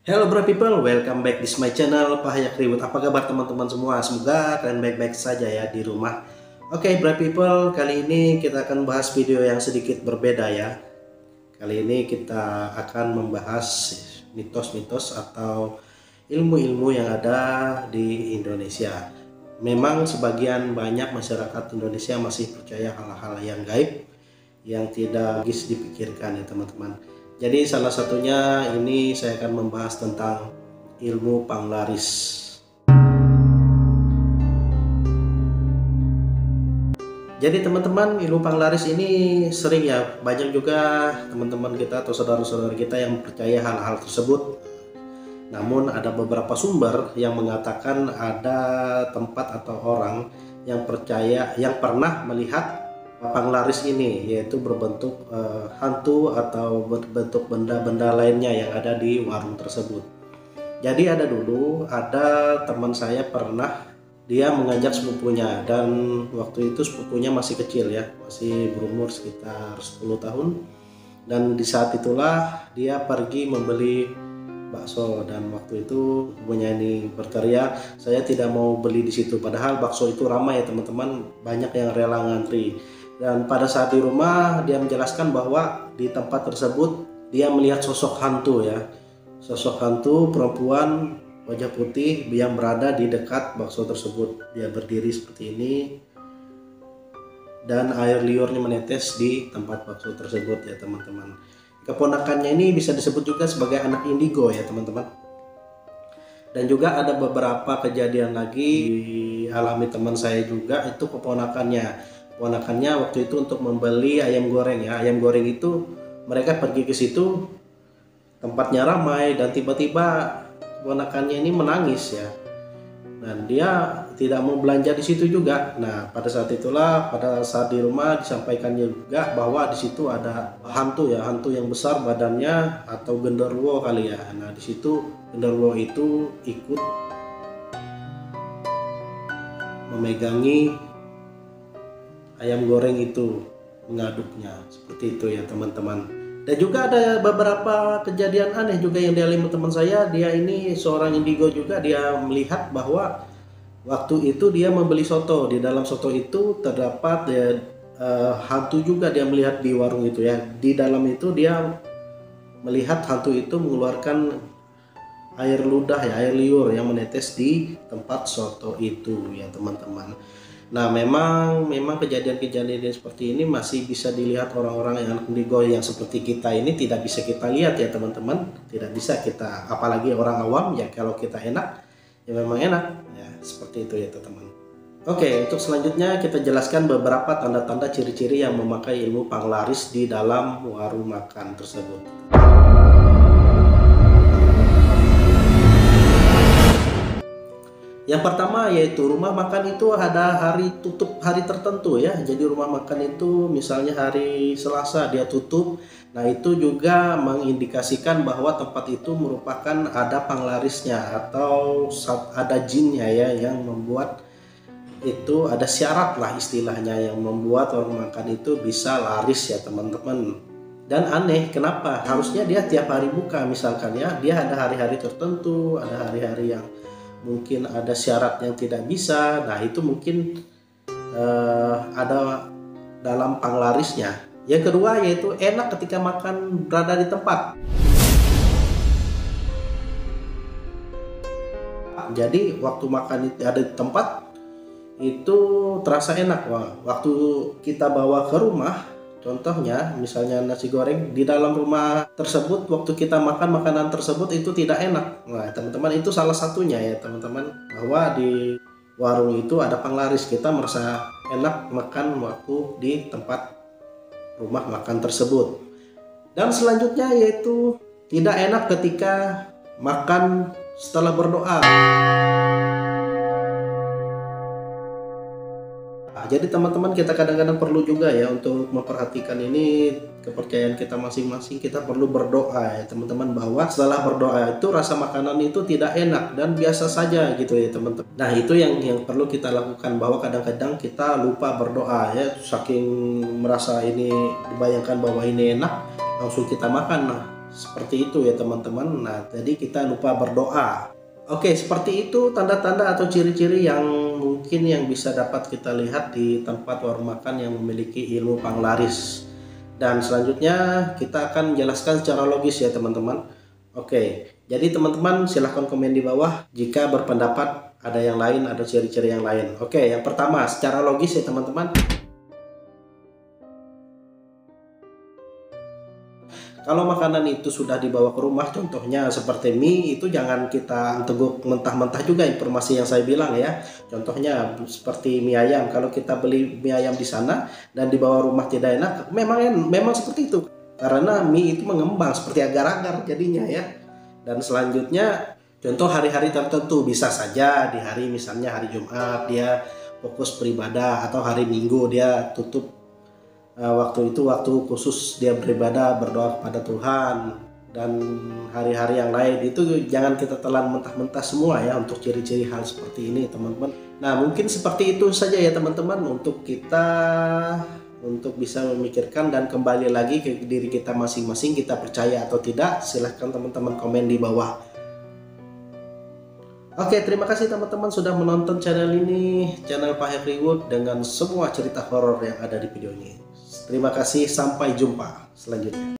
Hello bro people, welcome back di my channel Pahayak Ribut. Apa kabar teman-teman semua? Semoga kalian baik-baik saja ya di rumah. Oke bro people, kali ini kita akan bahas video yang sedikit berbeda ya. Kali ini kita akan membahas mitos-mitos atau ilmu-ilmu yang ada di Indonesia. Memang sebagian banyak masyarakat Indonesia masih percaya hal-hal yang gaib yang tidak logis dipikirkan ya teman-teman. Jadi salah satunya ini saya akan membahas tentang ilmu panglaris. Jadi teman-teman, ilmu panglaris ini sering ya, banyak juga teman-teman kita atau saudara-saudara kita yang percaya hal-hal tersebut. Namun ada beberapa sumber yang mengatakan ada tempat atau orang yang percaya, yang pernah melihat panglaris ini, yaitu berbentuk hantu atau berbentuk benda-benda lainnya yang ada di warung tersebut. Jadi ada teman saya pernah dia mengajak sepupunya, dan waktu itu sepupunya masih kecil ya, masih berumur sekitar 10 tahun, dan di saat itulah dia pergi membeli bakso, dan waktu itu ibunya ini berteriak, saya tidak mau beli di situ, padahal bakso itu ramai ya teman-teman, banyak yang rela ngantri. Dan pada saat di rumah dia menjelaskan bahwa di tempat tersebut dia melihat sosok hantu ya, sosok hantu perempuan wajah putih yang berada di dekat bakso tersebut. Dia berdiri seperti ini dan air liurnya menetes di tempat bakso tersebut ya teman-teman. Keponakannya ini bisa disebut juga sebagai anak indigo ya teman-teman. Dan juga ada beberapa kejadian lagi dialami teman saya juga, itu keponakannya waktu itu untuk membeli ayam goreng ya. Ayam goreng itu mereka pergi ke situ, tempatnya ramai, dan tiba-tiba keponakannya ini menangis ya, dan dia tidak mau belanja di situ juga. Nah pada saat itulah, pada saat di rumah disampaikannya juga bahwa di situ ada hantu ya, hantu yang besar badannya, atau genderuwo kali ya. Nah di situ genderuwo itu ikut memegangi ayam goreng itu, mengaduknya seperti itu ya teman-teman. Dan juga ada beberapa kejadian aneh juga yang dialami teman saya. Dia ini seorang indigo juga, dia melihat bahwa waktu itu dia membeli soto, di dalam soto itu terdapat hantu juga, dia melihat di warung itu ya. Di dalam itu dia melihat hantu itu mengeluarkan air ludah ya, air liur yang menetes di tempat soto itu ya teman-teman. Nah memang kejadian-kejadian seperti ini masih bisa dilihat orang-orang yang indigo, yang seperti kita ini tidak bisa kita lihat ya teman-teman, tidak bisa kita, apalagi orang awam ya. Kalau kita enak ya memang enak ya, seperti itu ya teman-teman. Oke, untuk selanjutnya kita jelaskan beberapa tanda-tanda ciri-ciri yang memakai ilmu panglaris di dalam warung makan tersebut. Yang pertama yaitu rumah makan itu ada hari tutup, hari tertentu ya. Jadi rumah makan itu misalnya hari Selasa dia tutup. Nah itu juga mengindikasikan bahwa tempat itu merupakan ada panglarisnya atau ada jinnya ya, yang membuat itu ada syarat lah istilahnya, yang membuat warung makan itu bisa laris ya teman-teman. Dan aneh, kenapa harusnya dia tiap hari buka, misalkan ya, dia ada hari-hari tertentu, ada hari-hari yang mungkin ada syarat yang tidak bisa. Nah itu mungkin ada dalam panglarisnya. Yang kedua yaitu enak ketika makan berada di tempat. Jadi waktu makan itu ada di tempat itu terasa enak. Wah, waktu kita bawa ke rumah, contohnya misalnya nasi goreng, di dalam rumah tersebut waktu kita makan makanan tersebut itu tidak enak. Nah teman-teman, itu salah satunya ya teman-teman, bahwa di warung itu ada panglaris, kita merasa enak makan waktu di tempat rumah makan tersebut. Dan selanjutnya yaitu tidak enak ketika makan setelah berdoa. Jadi teman-teman, kita kadang-kadang perlu juga ya untuk memperhatikan ini kepercayaan kita masing-masing. Kita perlu berdoa ya teman-teman, bahwa setelah berdoa itu rasa makanan itu tidak enak dan biasa saja gitu ya teman-teman. Nah itu yang perlu kita lakukan, bahwa kadang-kadang kita lupa berdoa ya, saking merasa ini dibayangkan bahwa ini enak langsung kita makan. Nah Seperti itu ya teman-teman. Nah, jadi kita lupa berdoa. Oke, seperti itu tanda-tanda atau ciri-ciri yang mungkin yang bisa dapat kita lihat di tempat warung makan yang memiliki ilmu panglaris. Dan selanjutnya kita akan menjelaskan secara logis ya teman-teman. Oke, jadi teman-teman silahkan komen di bawah jika berpendapat ada yang lain, ada ciri-ciri yang lain. Oke, yang pertama secara logis ya teman-teman. Kalau makanan itu sudah dibawa ke rumah, contohnya seperti mie, itu jangan kita teguk mentah-mentah juga informasi yang saya bilang ya. Contohnya seperti mie ayam, kalau kita beli mie ayam di sana dan dibawa rumah tidak enak, memang seperti itu. Karena mie itu mengembang seperti agar-agar jadinya ya. Dan selanjutnya, contoh hari-hari tertentu bisa saja di hari misalnya hari Jumat dia fokus beribadah, atau hari Minggu dia tutup waktu itu waktu khusus dia beribadah berdoa kepada Tuhan. Dan hari-hari yang lain itu jangan kita telan mentah-mentah semua ya untuk ciri-ciri hal seperti ini teman-teman. Nah mungkin seperti itu saja ya teman-teman untuk kita untuk bisa memikirkan dan kembali lagi ke diri kita masing-masing, kita percaya atau tidak. Silahkan teman-teman komen di bawah. Oke, terima kasih teman-teman sudah menonton channel ini, channel Pak Henrywood dengan semua cerita horor yang ada di video ini. Terima kasih, sampai jumpa selanjutnya.